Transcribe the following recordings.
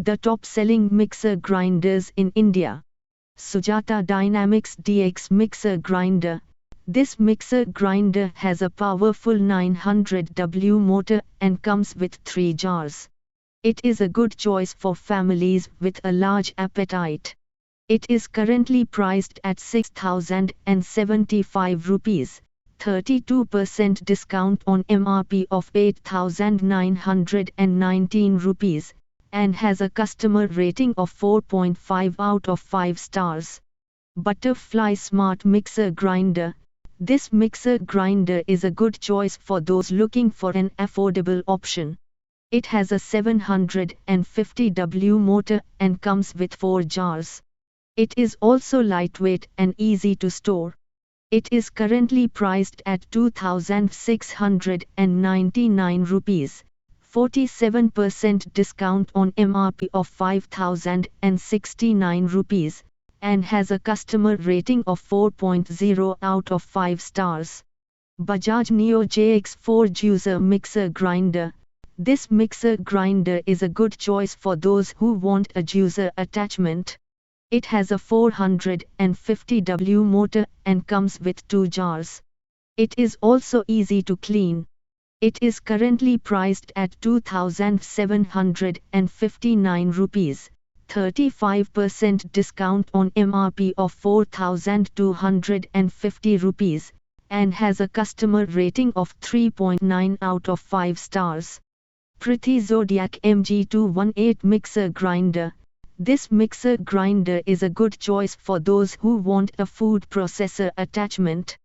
The top-selling mixer grinders in India. Sujata Dynamics DX Mixer Grinder. This mixer grinder has a powerful 900W motor and comes with 3 jars. It is a good choice for families with a large appetite. It is currently priced at 6,075 rupees, 32% discount on MRP of 8,919 rupees, and has a customer rating of 4.5 out of 5 stars. Butterfly Smart Mixer Grinder. This mixer grinder is a good choice for those looking for an affordable option. It has a 750W motor and comes with 4 jars. It is also lightweight and easy to store. It is currently priced at 2,699 rupees, 47% discount on MRP of 5,069 rupees, and has a customer rating of 4.0 out of 5 stars. Bajaj Neo JX4 Juicer Mixer Grinder. This mixer grinder is a good choice for those who want a juicer attachment. It has a 450W motor and comes with 2 jars. It is also easy to clean. It is currently priced at 2,759 rupees, 35% discount on MRP of 4,250 rupees, and has a customer rating of 3.9 out of 5 stars. Prithvi Zodiac MG218 Mixer Grinder. This mixer grinder is a good choice for those who want a food processor attachment.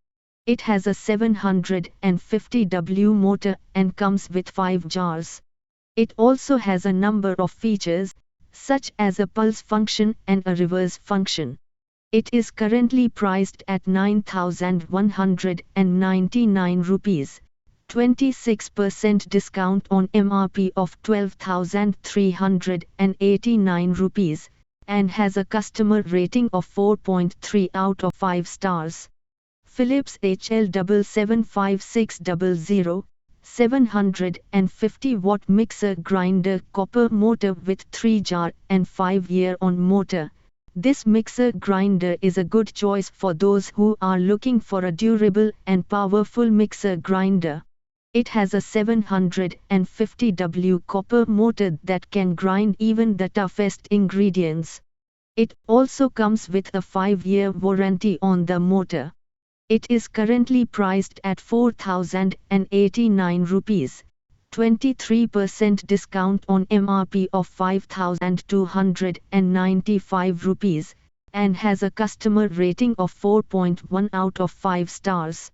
It has a 750W motor and comes with 5 jars. It also has a number of features, such as a pulse function and a reverse function. It is currently priced at 9,199 rupees, 26% discount on MRP of 12,389 rupees, and has a customer rating of 4.3 out of 5 stars. Philips HL77500, 750-watt mixer grinder copper motor with 3 jar and 5-year on motor. This mixer grinder is a good choice for those who are looking for a durable and powerful mixer grinder. It has a 750W copper motor that can grind even the toughest ingredients. It also comes with a 5-year warranty on the motor. It is currently priced at 4,089 rupees, 23% discount on MRP of 5,295 rupees, and has a customer rating of 4.1 out of 5 stars.